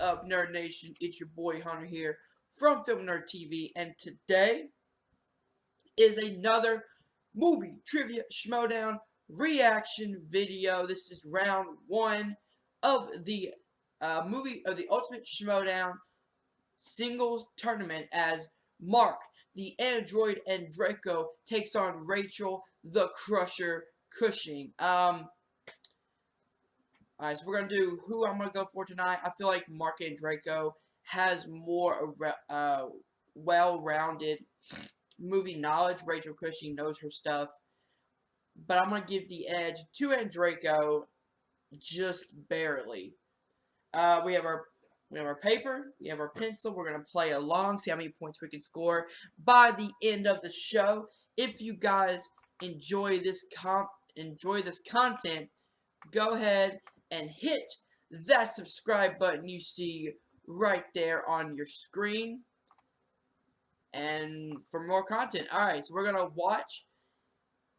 up, Nerd Nation? It's your boy Hunter here from filmnerdtv, and today is another movie trivia schmoedown reaction video. This is round one of the Ultimate Schmoedown singles tournament as Marc, the android andreyko, takes on Rachel, the Crusher Cushing. Alright, so we're going to do who I'm going to go for tonight. I feel like Marc Andreyko has more well-rounded movie knowledge. Rachel Cushing knows her stuff. But I'm going to give the edge to Andreyko just barely. We have our paper. We have our pencil. We're going to play along, see how many points we can score by the end of the show. If you guys enjoy this content, go ahead and hit that subscribe button you see right there on your screen, and for more content. Alright, so we're going to watch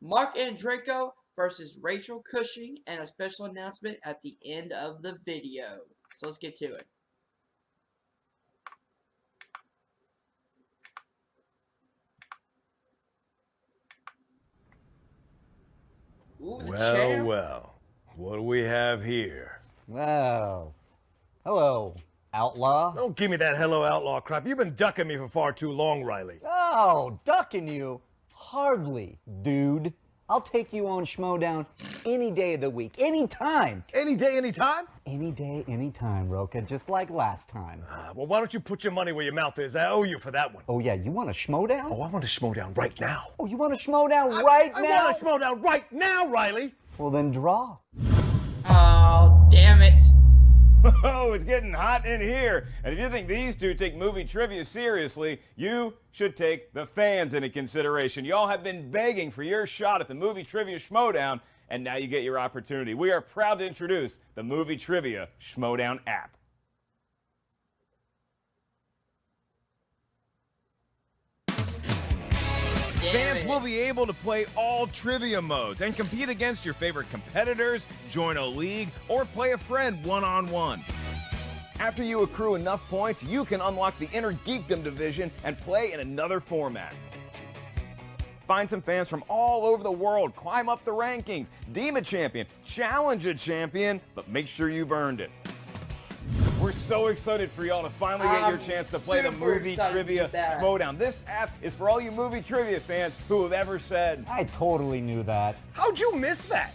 Marc Andreyko versus Rachel Cushing and a special announcement at the end of the video. So let's get to it. Ooh, Well, what do we have here? Well, hello, outlaw. Don't give me that hello outlaw crap. You've been ducking me for far too long, Riley. Oh, ducking you? Hardly, dude. I'll take you on Schmoedown any day of the week, anytime. Any day, any time? Any day, anytime, Roka, just like last time. Well, why don't you put your money where your mouth is? I owe you for that one. Oh, yeah, you want a Schmoedown? Oh, I want a Schmoedown right now. Oh, you want a Schmoedown right now? I want a Schmoedown right now, Riley. Well, then draw. Oh, damn it. Oh, it's getting hot in here. And if you think these two take movie trivia seriously, you should take the fans into consideration. Y'all have been begging for your shot at the movie trivia schmoedown, and now you get your opportunity. We are proud to introduce the movie trivia schmoedown app. Fans will be able to play all trivia modes and compete against your favorite competitors, join a league, or play a friend one-on-one. After you accrue enough points, you can unlock the Inner Geekdom division and play in another format. Find some fans from all over the world, climb up the rankings, deem a champion, challenge a champion, but make sure you've earned it. We're so excited for y'all to finally get your chance to play the movie trivia schmoedown. This app is for all you movie trivia fans who have ever said, I totally knew that. How'd you miss that?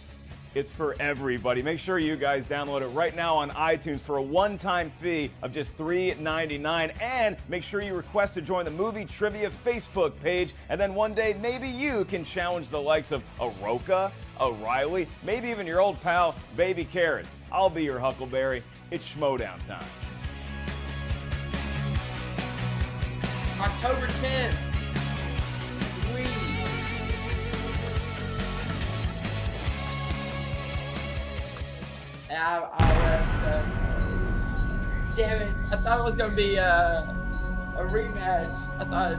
it's for everybody. Make sure you guys download it right now on iTunes for a one-time fee of just $3.99, and make sure you request to join the Movie Trivia Facebook page, and then one day maybe you can challenge the likes of a Roka, a Riley, maybe even your old pal Baby Carrots. I'll be your Huckleberry. It's schmoedown time. October 10th. Sweet. Damn it. I thought it was going to be a rematch. I thought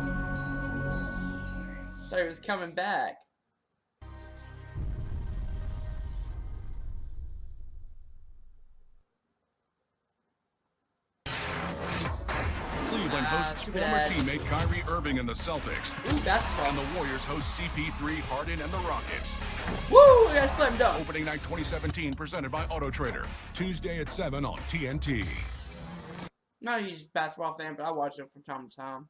it was coming back. Cleveland hosts former teammate Kyrie Irving and the Celtics. Ooh, that's fun. And the Warriors host CP3, Harden, and the Rockets. Woo! We got slam dunk. Opening night 2017 presented by Auto Trader. Tuesday at 7 on TNT. Not a huge basketball fan, but I watch it from time to time.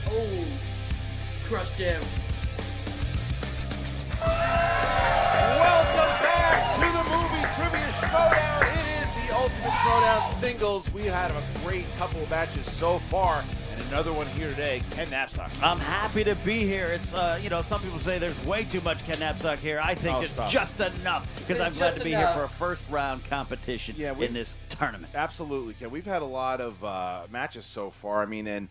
Oh, crushed him. Welcome back to the Movie Trivia Schmoedown. It is the Ultimate Schmoedown singles. We had a great couple of matches so far, and another one here today. Ken Knapsack. I'm happy to be here. It's, you know, some people say there's way too much Ken Knapsack here. I think it's just enough, because I'm glad to be here for a first-round competition in this tournament. Absolutely, Ken. We've had a lot of matches so far. I mean, and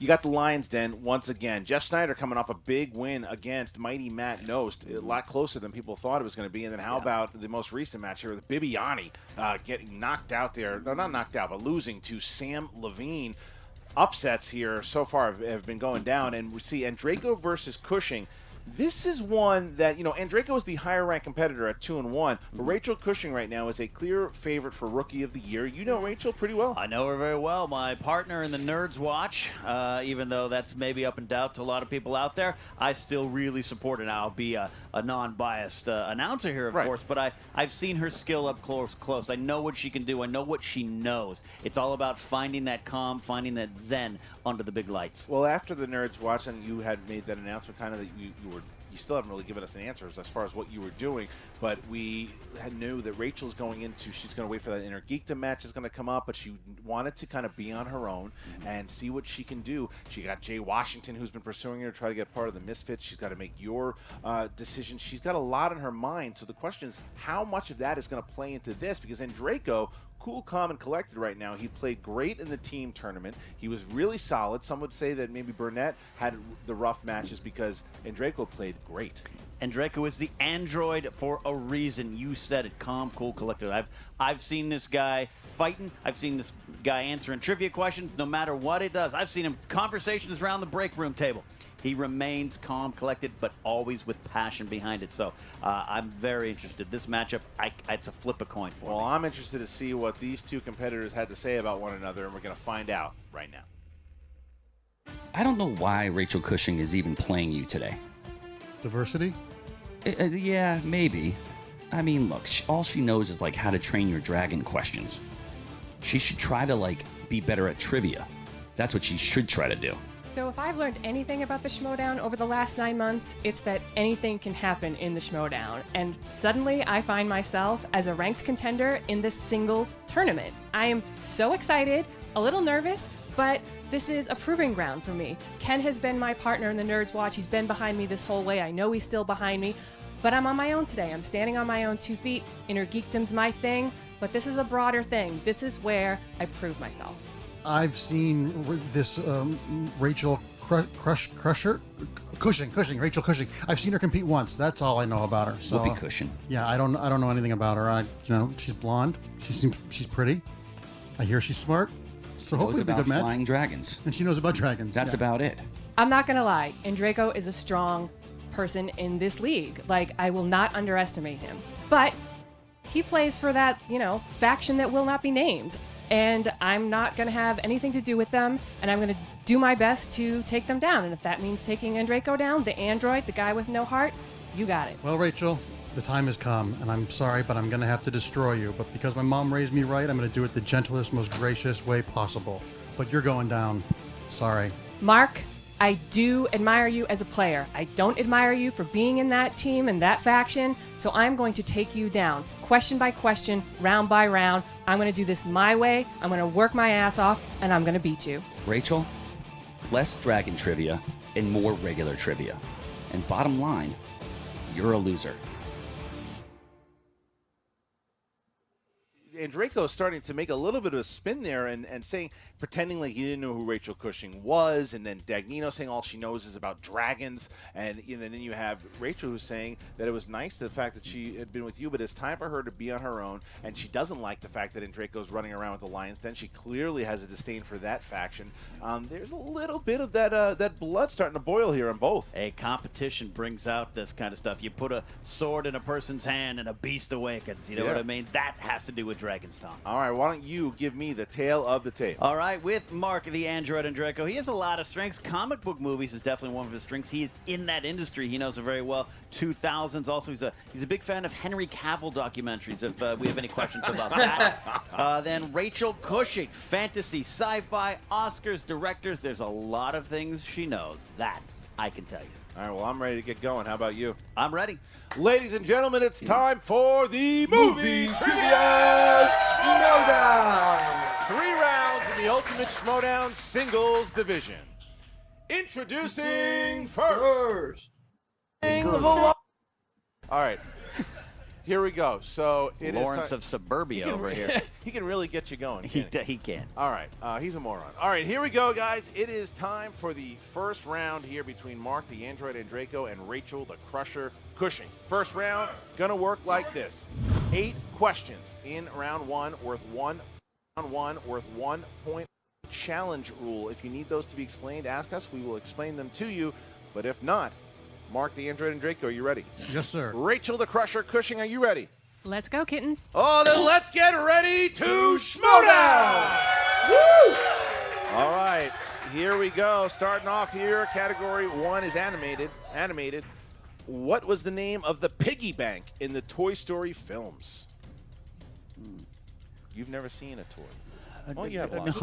You got the Lions Den once again. Jeff Snyder coming off a big win against mighty Matt Nost, a lot closer than people thought it was going to be. And then how about the most recent match here with Bibiani getting knocked out there? No, not knocked out, but losing to Sam Levine. Upsets here so far have been going down. And we see Andreyko versus Cushing. This is one that, Andreyko is the higher-ranked competitor at 2-1, but Rachel Cushing right now is a clear favorite for Rookie of the Year. You know Rachel pretty well. I know her very well. My partner in the Nerds Watch, even though that's maybe up in doubt to a lot of people out there, I still really support her. Now, I'll be a non-biased announcer here, of course, but I've seen her skill up close. I know what she can do. I know what she knows. It's all about finding that calm, finding that zen under the big lights. Well, after the Nerds Watch, and you had made that announcement kind of that you still haven't really given us an answer as far as what you were doing, but we knew that Rachel's going into, she's going to wait for that Inner Geekdom match is going to come up, but she wanted to kind of be on her own and see what she can do. She got Jay Washington, who's been pursuing her to try to get part of the Misfits. She's got to make your decision. She's got a lot in her mind, so the question is how much of that is going to play into this, because Andreyko, cool, calm, and collected right now. He played great in the team tournament. He was really solid. Some would say that maybe Burnett had the rough matches because Andreyko played great. Andreyko is the android for a reason. You said it. Calm, cool, collected. I've seen this guy fighting. I've seen this guy answering trivia questions no matter what it does. I've seen him conversations around the break room table. He remains calm, collected, but always with passion behind it. So I'm very interested. This matchup, it's a flip a coin for me. Well, I'm interested to see what these two competitors had to say about one another, and we're going to find out right now. I don't know why Rachel Cushing is even playing you today. Diversity? Yeah, maybe. I mean, look, all she knows is, like, how to train your dragon questions. She should try to, be better at trivia. That's what she should try to do. So if I've learned anything about the schmoedown over the last 9 months, it's that anything can happen in the schmoedown. And suddenly I find myself as a ranked contender in this singles tournament. I am so excited, a little nervous, but this is a proving ground for me. Ken has been my partner in the Nerds Watch. He's been behind me this whole way. I know he's still behind me, but I'm on my own today. I'm standing on my own 2 feet. Inner Geekdom's my thing, but this is a broader thing. This is where I prove myself. I've seen this Rachel Cushing, Rachel Cushing. I've seen her compete once. That's all I know about her. So, Whoopee Cushion. Yeah, I don't know anything about her. She's blonde. She's pretty. I hear she's smart. So hopefully it'll be a good match. Flying dragons. And she knows about dragons. That's about it. I'm not gonna lie. Andreyko is a strong person in this league. I will not underestimate him. But he plays for that, faction that will not be named. And I'm not going to have anything to do with them, and I'm going to do my best to take them down. And if that means taking Andreyko down, the android, the guy with no heart, you got it. Well, Rachel, the time has come, and I'm sorry, but I'm going to have to destroy you. But because my mom raised me right, I'm going to do it the gentlest, most gracious way possible. But you're going down. Sorry. Marc, I do admire you as a player. I don't admire you for being in that team and that faction, so I'm going to take you down. Question by question, round by round. I'm going to do this my way. I'm going to work my ass off, and I'm going to beat you. Rachel, less dragon trivia and more regular trivia. And bottom line, you're a loser. Andreyko is starting to make a little bit of a spin there and saying, pretending like he didn't know who Rachel Cushing was, and then Dagnino saying all she knows is about dragons, and then you have Rachel who's saying that it was nice the fact that she had been with you, but it's time for her to be on her own, and she doesn't like the fact that Andreyko's running around with the Lions. Then she clearly has a disdain for that faction. There's a little bit of that blood starting to boil here on both. A competition brings out this kind of stuff. You put a sword in a person's hand and a beast awakens. You know what I mean? That has to do with Dragon's Tongue. All right, why don't you give me the tale of the tape? All right, with Marc, the android Andreyko, he has a lot of strengths. Comic book movies is definitely one of his strengths. He is in that industry. He knows it very well. 2000s also. He's a big fan of Henry Cavill documentaries, if we have any questions about that. Then Rachel Cushing, fantasy, sci-fi, Oscars, directors. There's a lot of things she knows. That I can tell you. All right, well, I'm ready to get going. How about you? I'm ready. Ladies and gentlemen, it's time for the Movie Trivia Schmoedown. 3 rounds in the Ultimate Schmoedown Singles Division. Introducing first. All right. Here we go. So it is Lawrence of Suburbia over here. He can really get you going. He can. All right. He's a moron. All right, here we go, guys. It is time for the first round here between Mark, the Android Andreyko, and Rachel, the Crusher Cushing. First round, gonna work like this. 8 questions in round 1 worth 1 point. Challenge rule. If you need those to be explained, ask us. We will explain them to you. But if not, Mark, the Android Andreyko, are you ready? Yes, sir. Rachel, the Crusher Cushing, are you ready? Let's go, kittens. Oh, then let's get ready to schmoedown! Woo! All right, here we go. Starting off here, category 1 is animated. What was the name of the piggy bank in the Toy Story films? You've never seen a toy. Oh, you have one.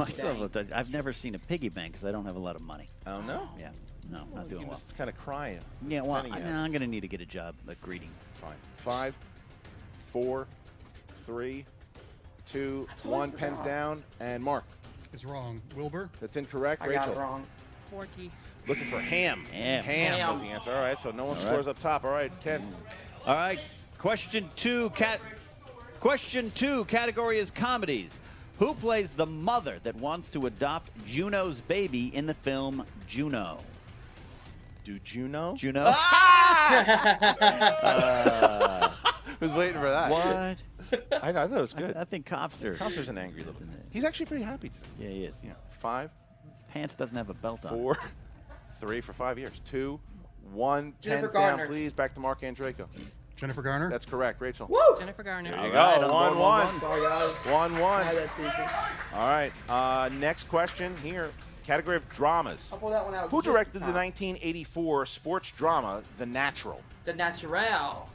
I've never seen a piggy bank because I don't have a lot of money. Oh, no? Yeah. No, not doing You well. just kind of crying. Yeah, well, I'm going to need to get a job at greeting. Fine. 5, 4, 3, 2, 1. Pens down. And Mark. It's wrong. Wilbur? That's incorrect. I Rachel. got it wrong. Porky. Looking for ham. Ham. Was the answer. All right, so no one scores up top. All right, Ken. All right, question 2. Question 2, category is comedies. Who plays the mother that wants to adopt Juno's baby in the film Juno? Do Juno? Juno? Was waiting for that. What? I thought it was good. I think Copster. Copster's an angry little. He's actually pretty happy today. Yeah, he is. Yeah. 5, Pants doesn't have a belt on. 4, 3 for 5 years. 2, 1. Jennifer Pens Garner. down, please. Back to Mark Andreyko. Jennifer Garner? That's correct, Rachel. Woo! Jennifer Garner. There you All go. right, 1-1. Sorry, guys. 1-1. That's easy. All right. Next question here. Category of dramas. I'll pull that one out. Who just in directed the time. 1984 sports drama The Natural? The Natural.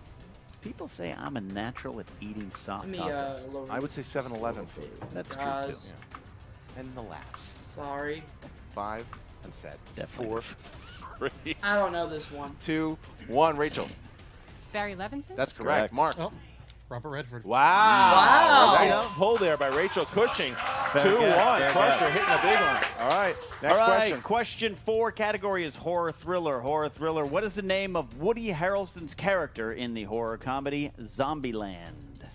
People say I'm a natural at eating soft Let me, tacos. lower I would say 7-Eleven food. That's true, guys. too. Yeah. And the laughs. Sorry. 5 and set. Definitely. 4, 3, I don't know this one. 2, 1. Rachel. Barry Levinson? That's correct. Mark. Oh, Robert Redford. Wow. Wow. Nice pull there by Rachel Cushing. Fair 2-1. guess. Crusher hitting a big one. All right. Next All right, question. question 4, category is horror thriller. What is the name of Woody Harrelson's character in the horror comedy Zombieland?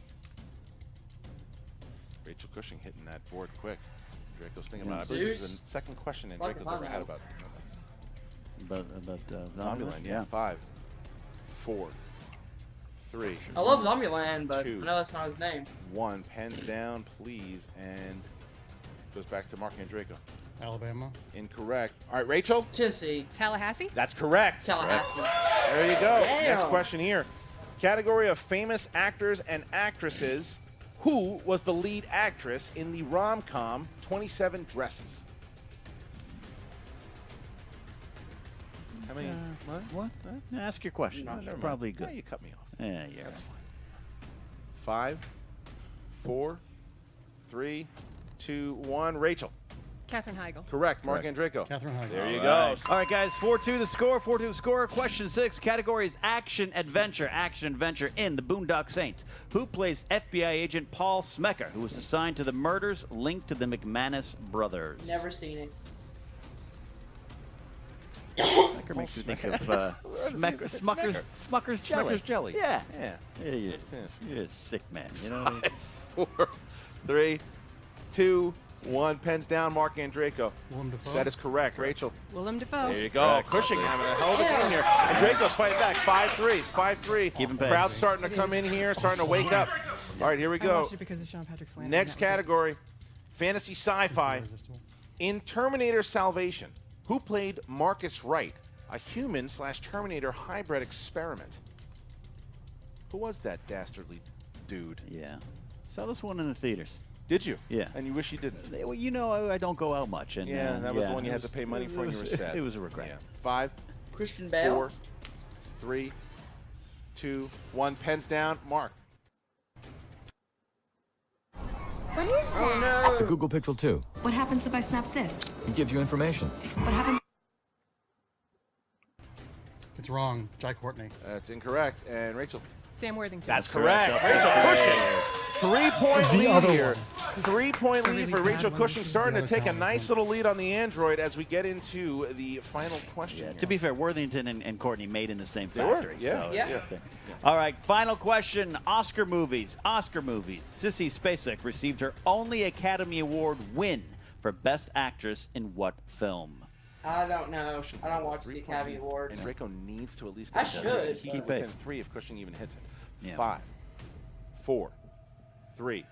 Rachel Cushing hitting that board quick. Draco's thinking about it. I believe this is the second question that Draco's ever had about Zombieland, yeah. 5, 4, 3. I love Zombieland, but 2, I know that's not his name. 1. Pens down, please. And goes back to Mark Andreyko. Alabama. Incorrect. All right, Rachel. Tennessee. Tallahassee? That's correct. Tallahassee. There you go. Damn. Next question here. Category of famous actors and actresses. Who was the lead actress in the rom-com 27 Dresses? How many? What? Ask your question. Never That's mind. probably good. Yeah, you cut me off. Yeah, That's fine. 5, 4, 3, 2, 1. Rachel. Catherine Heigl. Correct. Mark Andreyko. Catherine Heigl. There you All go. right, guys. 4-2 the score. 4-2 the score. Question 6. Category is action adventure. Action adventure in The Boondock Saints. Who plays FBI agent Paul Smecker, who was assigned to the murders linked to the McManus brothers? Never seen it. Smecker makes me think of Smucker's jelly. Smucker's jelly. Yeah. Yeah. Yeah, you're a sick man. You know what I mean? 4, 3, 2, 1. Pens down. Mark Andreyko. Willem Dafoe. That is correct. Rachel. Willem Dafoe. There you go. Cushing having a hell of a game here. And Draco's fighting back. 5-3. 5-3. Keep him pacing. Crowd's starting to come in here, starting to wake up. All right, here we I go. watched it because of Sean Patrick Flannery. Next That was it. category, fantasy sci-fi. In Terminator Salvation, who played Marcus Wright, a human/Terminator hybrid experiment? Who was that dastardly dude? Yeah. Saw this one in the theaters. Did you? Yeah. And you wish you didn't? Well, you know, I don't go out much. And, Yeah, that was the one you it had to pay money for and you were sad. It was a regret. Yeah. 5, Christian Bale. 4, 3, 2, 1. Pens down. Mark. What is that? Oh no. The Google Pixel 2. What happens if I snap this? It gives you information. What happens? It's wrong. Jai Courtney. That's incorrect. And Rachel. Sam Worthington. That's correct. Rachel Cushing. 3-point The lead other here. 3-point lead for Rachel Cushing, starting to take a nice little lead on the Android as we get into the final question. Yeah, to be fair, Worthington and Courtney made in the same They were, factory. yeah. So Yeah. All right, final question. Oscar movies. Oscar movies. Sissy Spacek received her only Academy Award win for Best Actress in what film? I don't know. I don't watch the Academy Awards. And Andreyko needs to at least I get should. He Keep within pace. 3 if Cushing even hits it. Yeah. 5, 4, 3,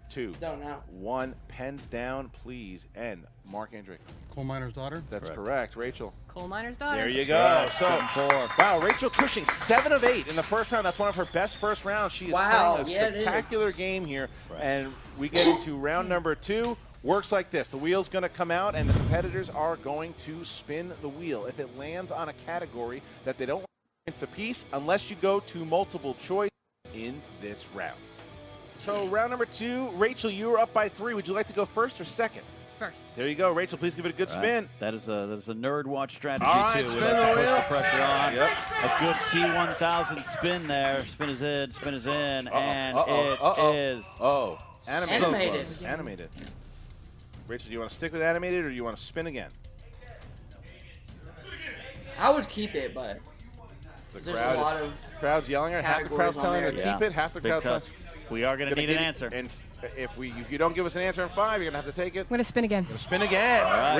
2, Don't know. 1. Pens down, please. And Marc Andreyko. Coal miner's daughter. That's correct. Rachel. Coal miner's daughter. There you That's go. correct. So, 7-4. wow, Rachel Cushing, 7 of 8 in the first round. That's one of her best first rounds. She is Wow, playing a yeah, it is. spectacular game here. Right. And we get into round number 2. Works like this. The wheel's going to come out, and the competitors are going to spin the wheel. If it lands on a category that they don't want, it's a piece, unless you go to multiple choice in this round. So round number 2, Rachel, you are up by 3. Would you like to go first or second? First. There you go, Rachel. Please give it a good All spin. right. That is a nerd watch strategy, All right, too. spin We like to the push wheel. the pressure on. Yep. A good T1000 spin there. Spin is in, spin is in, and it is. Oh, Animated. Animated. Rachel, do you want to stick with animated or do you want to spin again? I would keep it, but The there's a lot of crowd's yelling at her. Half the crowd's categories on telling her to there. keep it. Half the Big crowd's telling touch. We are going to need an answer. And if you don't give us an answer in 5, you're going to have to take it. I'm going to spin again. Spin again. right.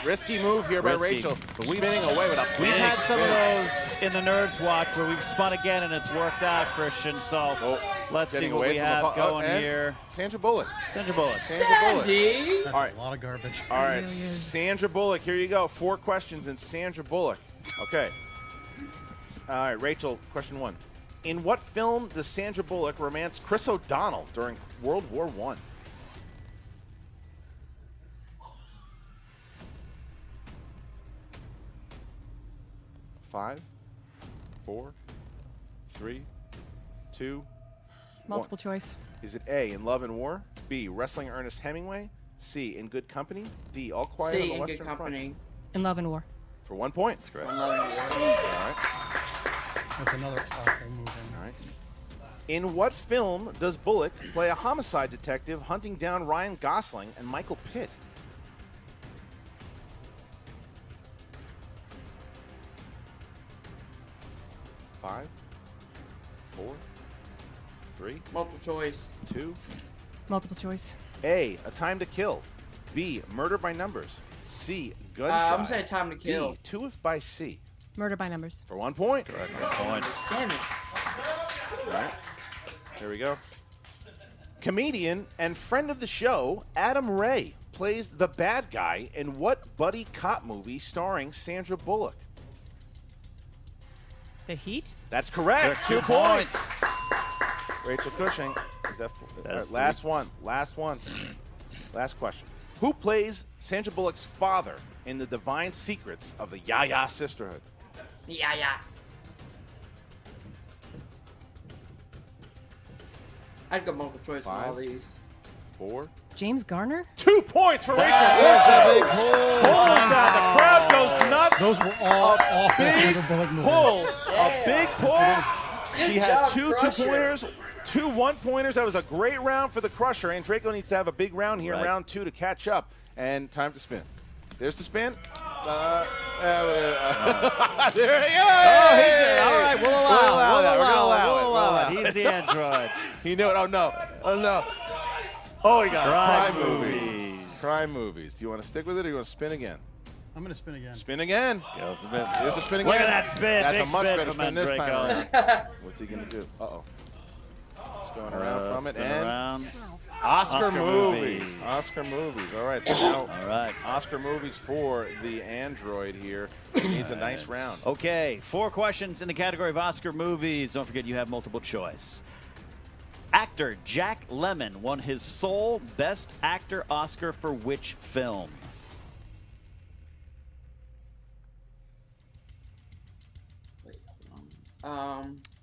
Risky move here by Risky. Rachel. Spinning away with a We've big had some of spin. those in the Nerds Watch where we've spun again and it's worked out, Christian. So let's see Getting what away we from the have going and here. Sandra Bullock. Sandra Bullock. Sandy. That's All right. a lot of garbage. All right, Sandra Bullock, here you go. 4 questions and Sandra Bullock. Okay. All right, Rachel, question 1. In what film does Sandra Bullock romance Chris O'Donnell during World War I? Five, 4, 3, 2. Multiple choice. Is it A, In Love and War, B, Wrestling Ernest Hemingway, C, In Good Company, D, All Quiet on See the in Western good Front? company. In Love and War. For 1 point. That's correct. I'm loving it. All right. That's another awful move. All right. In what film does Bullock play a homicide detective hunting down Ryan Gosling and Michael Pitt? Five, 4, 3, Multiple choice. 2. Multiple choice. A, A Time to Kill. B, Murder by Numbers. C, I'm Gunshot. gonna say Time to Kill. D, Two If by C. Murder by numbers. For 1 point. Correct. 1 point. Damn it. All right. Here we go. Comedian and friend of the show, Adam Ray, plays the bad guy in what buddy cop movie starring Sandra Bullock? The Heat? That's correct. 2 points. Rachel Cushing. Is that That's last one? Last one. Last question. Who plays Sandra Bullock's father in the Divine Secrets of the Yaya Sisterhood? Yeah. I'd go multiple choice on all 5, these. 4. James Garner? 2 points for Rachel That Cushing. is a big pull. Pulls down. The crowd goes nuts. Those were all awful Sandra Bullock movies. Pull. A big pull. Good She had job, 2 Crusher. 2-pointers, 2 1-pointers. That was a great round for the Crusher. Andreyko needs to have a big round here in Right. round 2 to catch up. And time to spin. There's the spin. There he is. Oh, he did. All right, we'll allow We'll allow that. We're gonna allow it. We'll We'll allow allow it. it. He's the android. He knew it. Oh, no. Oh, no. Oh, he got it. Crime movies. Crime movies. Do you want to stick with it or do you want to spin again? I'm going to spin again. Spin again. Goes a bit. Here's a spin again. Look at that spin. That's Big a much spin better from spin this time Andreyko. around. What's he going to do? Uh-oh. Just going around from it. Spin And around. Oscar movies. movies. Oscar movies. All right. So now All right. Oscar movies for the android here. He needs a nice round. Okay, 4 questions in the category of Oscar movies. Don't forget you have multiple choice. Actor Jack Lemmon won his sole Best Actor Oscar for which film?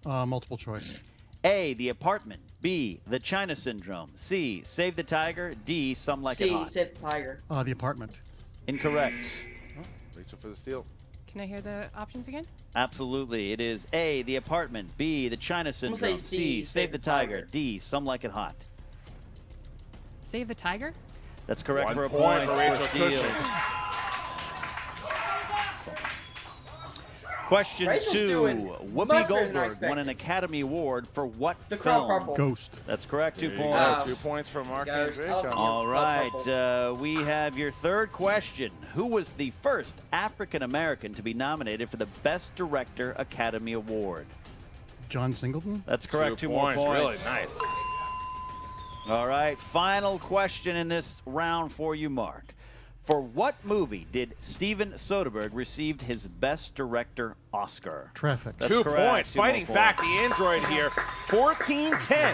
Multiple choice. A, The Apartment. B, The China Syndrome. C, Save the Tiger. D, Some Like It C, Hot. Save the Tiger. The Apartment. Incorrect. Rachel for the steal. Can I hear the options again? Absolutely. It is A, The Apartment. B, The China gonna Syndrome. say C, C, Save the Tiger. D, Some Like It Hot. Save the Tiger? That's correct 1 for a point point. for Rachel Steele. Cushing. Question Rachel's 2. doing Whoopi much better than I Goldberg won expected. an Academy Award for what The Color film? Purple. Ghost. That's correct. 2 There you points. go. 2 points for Marc Ghost. Andreyko. All right, we have your third question. Who was the first African American to be nominated for the Best Director Academy Award? John Singleton? That's correct. 2 more Really points. nice. All right, final question in this round for you, Mark. For what movie did Steven Soderbergh receive his Best Director Oscar? Traffic. That's 2 correct. points. 2 more Fighting back points. the Android here. 14-10.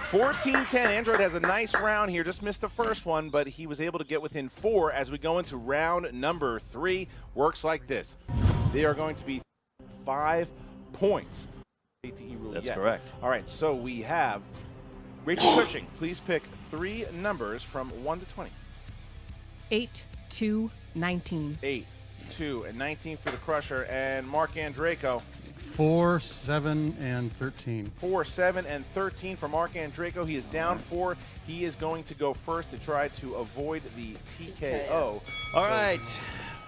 14-10. Android has a nice round here. Just missed the first one, but he was able to get within 4 as we go into round number 3. Works like this. They are going to be 5 points. That's correct. All right, so we have Rachel Cushing. Please pick 3 numbers from 1 to 20. 8 to 19. 8, 2, and 19 for the Crusher. And Marc Andreyko. 4, 7, and 13. 4, 7, and 13 for Marc Andreyko. He is down 4. He is going to go first to try to avoid the TKO. All right.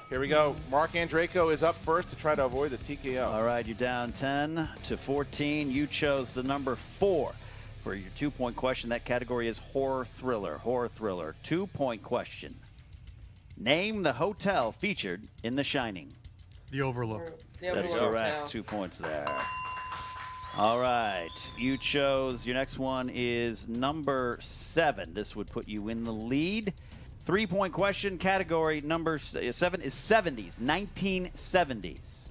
Here we go. Marc Andreyko is up first to try to avoid the TKO. All right, you're down 10 to 14. You chose the number 4 for your 2-point question. That category is horror thriller. Horror thriller. 2-point question. Name the hotel featured in The Shining. The Overlook. That's correct. 2 points there. All right. You chose, your next one is number 7. This would put you in the lead. 3-point question. Category number 7 is 70s, 1970s.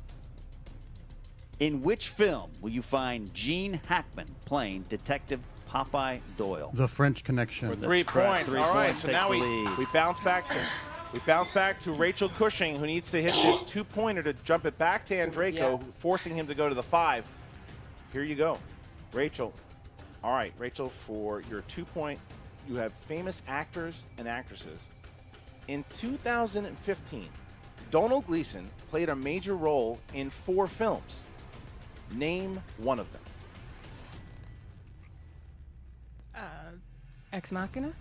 In which film will you find Gene Hackman playing Detective Popeye Doyle? The French Connection. For 3 points. 3 All right, points so takes now the we lead. bounce back to Rachel Cushing, who needs to hit this 2-pointer to jump it back to Andreyko, forcing him to go to the 5. Here you go, Rachel. All right, Rachel, for your 2-point, you have famous actors and actresses. In 2015, Donald Gleason played a major role in 4 films. Name one of them. Ex Machina?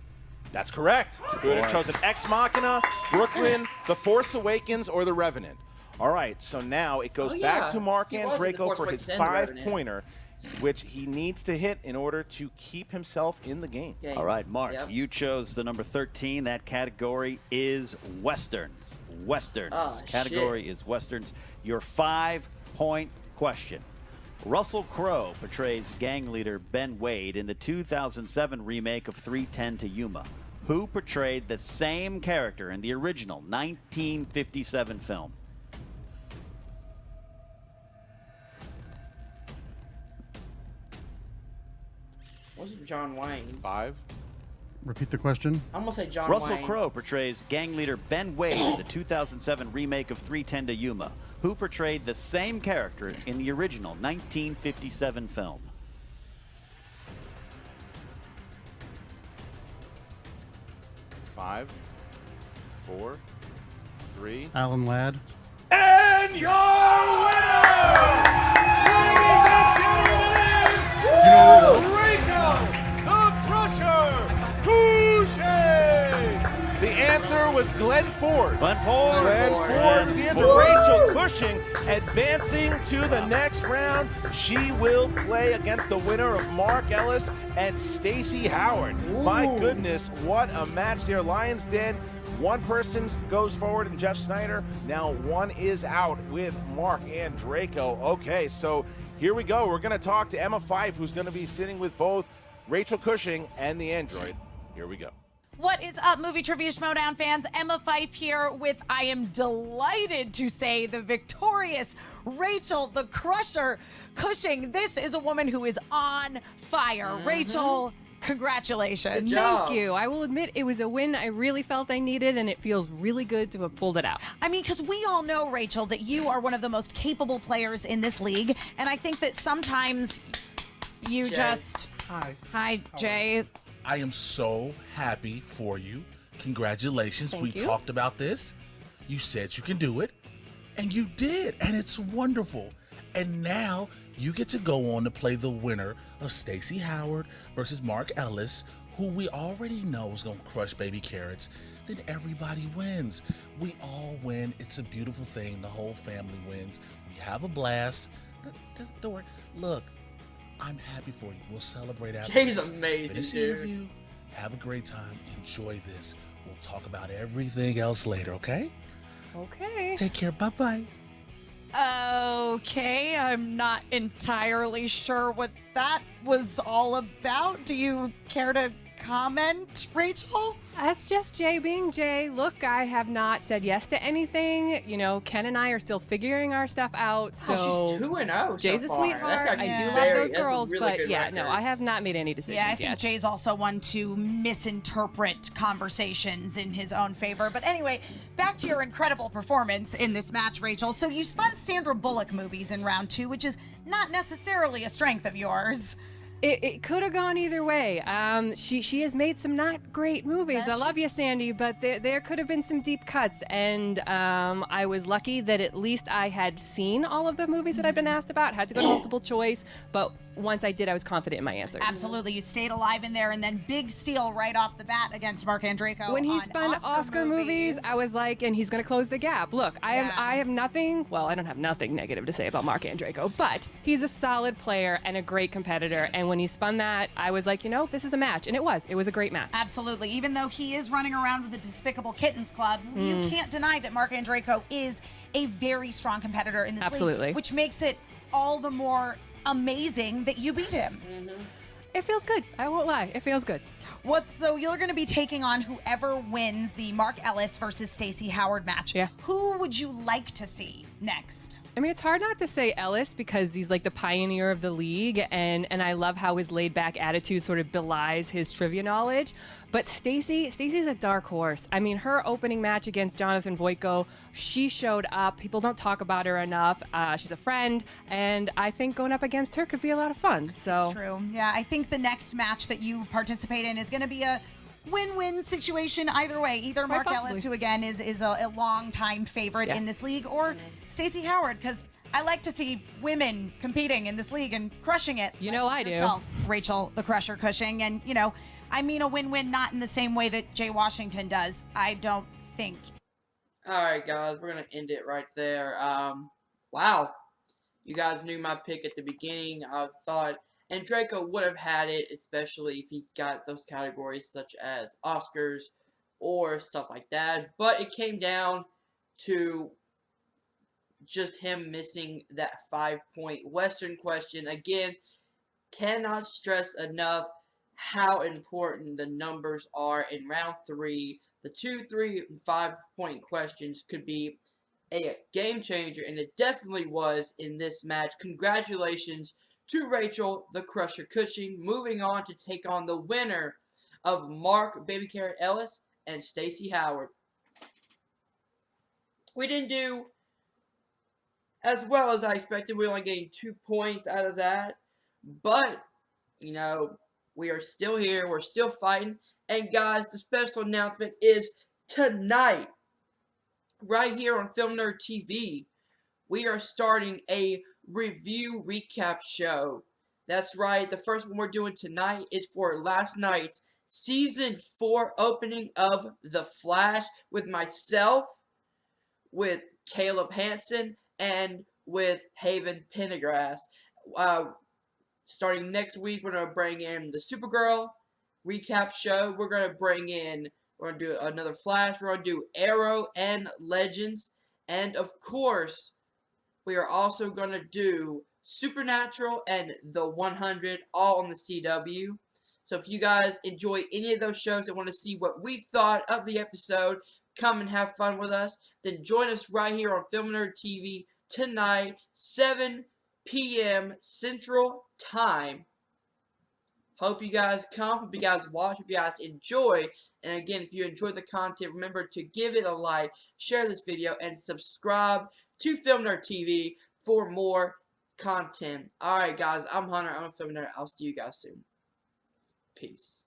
That's correct. You would have chosen Ex Machina, Brooklyn, The Force Awakens, or The Revenant. All right, so now it goes back to Marc Andreyko for his 5-pointer, which he needs to hit in order to keep himself in the game. All right, Mark, you chose the number 13. That category is Westerns. Westerns. Category is Westerns. Your 5-point question. Russell Crowe portrays gang leader Ben Wade in the 2007 remake of 3:10 to Yuma. Who portrayed the same character in the original 1957 film? Wasn't John Wayne? 5. Repeat the question. I'm gonna say John Russell Wayne. Crowe portrays gang leader Ben Wade in the 2007 remake of 3:10 to Yuma. Who portrayed the same character in the original 1957 film? Five, 4, 3. Alan Ladd. And your winner! Rachel, the Crusher, Cushing! The answer was Glenn Ford. Glenn Ford. Glenn Ford was the answer. Rachel Cushing advancing to the next round. She will play against the winner of Mark Ellis and Stacey Howard. My goodness, what a match there. Lions Den. One person goes forward and Jeff Snyder. Now one is out with Marc Andreyko. Okay, so here we go. We're going to talk to Emma Fife, who's going to be sitting with both Rachel Cushing and the Android. Here we go. What is up, Movie Trivia Schmoedown fans? Emma Fife here with, I am delighted to say, the victorious Rachel, the Crusher Cushing. This is a woman who is on fire. Rachel, congratulations. Thank you. I will admit it was a win I really felt I needed, and it feels really good to have pulled it out. I mean, because we all know, Rachel, that you are one of the most capable players in this league, and I think that sometimes you just... Hi, Jay. I am so happy for you. Congratulations. Thank we you. talked about this. You said you can do it, and you did, and it's wonderful. And now you get to go on to play the winner of Stacey Howard versus Marc Ellis, who we already know is going to crush baby carrots. Then everybody wins. We all win. It's a beautiful thing. The whole family wins. We have a blast. Don't worry. Look, I'm happy for you. We'll celebrate after Jay's this. amazing, Finish the dude. interview. Have a great time. Enjoy this. We'll talk about everything else later, okay? Okay. Take care. Bye-bye. Okay, I'm not entirely sure what that was all about. Do you care to comment, Rachel? That's just Jay being Jay. Look, I have not said yes to anything. You know, Ken and I are still figuring our stuff out. So Oh, she's 2-0 Jay's so a far. sweetheart. That's I actually do very- love those that's a girls, really but good yeah, record. no, I have not made any decisions Yeah, I think yet. Jay's also one to misinterpret conversations in his own favor. But anyway, back to your incredible performance in this match, Rachel. So you spun Sandra Bullock movies in round 2, which is not necessarily a strength of yours. It could have gone either way. She has made some not great movies. I love you, Sandy, but there could have been some deep cuts, and I was lucky that at least I had seen all of the movies that I've been asked about. Had to go to multiple choice, but once I did, I was confident in my answers. Absolutely, you stayed alive in there, and then big steal right off the bat against Marc Andreyko. When he on spun Oscar movies, I was like, and he's going to close the gap. Look, I have nothing. Well, I don't have nothing negative to say about Marc Andreyko, but he's a solid player and a great competitor. And when he spun that, I was like, you know, this is a match, and it was. It was a great match. Absolutely. Even though he is running around with the Despicable Kittens Club, you can't deny that Marc Andreyko is a very strong competitor in this Absolutely. league, which makes it all the more amazing that you beat him. It feels good. I won't lie. It feels good. So you're going to be taking on whoever wins the Marc Ellis versus Stacey Howard match. Yeah. Who would you like to see next? I mean, it's hard not to say Ellis because he's like the pioneer of the league, and I love how his laid-back attitude sort of belies his trivia knowledge. But Stacey's a dark horse. I mean, her opening match against Jonathan Voitko, she showed up. People don't talk about her enough. She's a friend, and I think going up against her could be a lot of fun. So That's true. Yeah, I think the next match that you participate in is going to be a win-win situation either way. Either Quite Marc possibly. Ellis, who again is a long-time favorite in this league, or Stacey Howard, because I like to see women competing in this league and crushing it. You know I do. Yourself, Rachel, the Crusher Cushing, and you know, I mean a win-win, not in the same way that Jay Washington does. I don't think. All right, guys, we're gonna end it right there. Wow, you guys knew my pick at the beginning. I thought Andreyko would have had it, especially if he got those categories such as Oscars or stuff like that. But it came down to just him missing that 5-point Western question. Again, cannot stress enough how important the numbers are in round 3. The 2, 3, and 5-point questions could be a game changer, and it definitely was in this match. Congratulations to Rachel, the Crusher Cushing, moving on to take on the winner of Marc Baby Carrot Ellis and Stacey Howard. We didn't do as well as I expected. We only gained 2 points out of that, but you know, we are still here. We're still fighting. And guys, the special announcement is tonight, right here on Film Nerd TV. We are starting a review recap show. That's right. The first one we're doing tonight is for last night's Season 4 opening of The Flash with myself, with Caleb Hansen, and with Haven Pendergrass. Starting next week, we're going to bring in the Supergirl recap show. We're going to do another Flash. We're going to do Arrow and Legends. And of course, we are also going to do Supernatural and The 100, all on the CW. So if you guys enjoy any of those shows and want to see what we thought of the episode, come and have fun with us, then join us right here on Film Nerd TV tonight, 7 p.m. Central Time. Hope you guys come, hope you guys watch, hope you guys enjoy. And again, if you enjoyed the content, remember to give it a like, share this video, and subscribe to Film Nerd TV for more content. Alright guys, I'm Hunter, I'm a Film Nerd. I'll see you guys soon. Peace.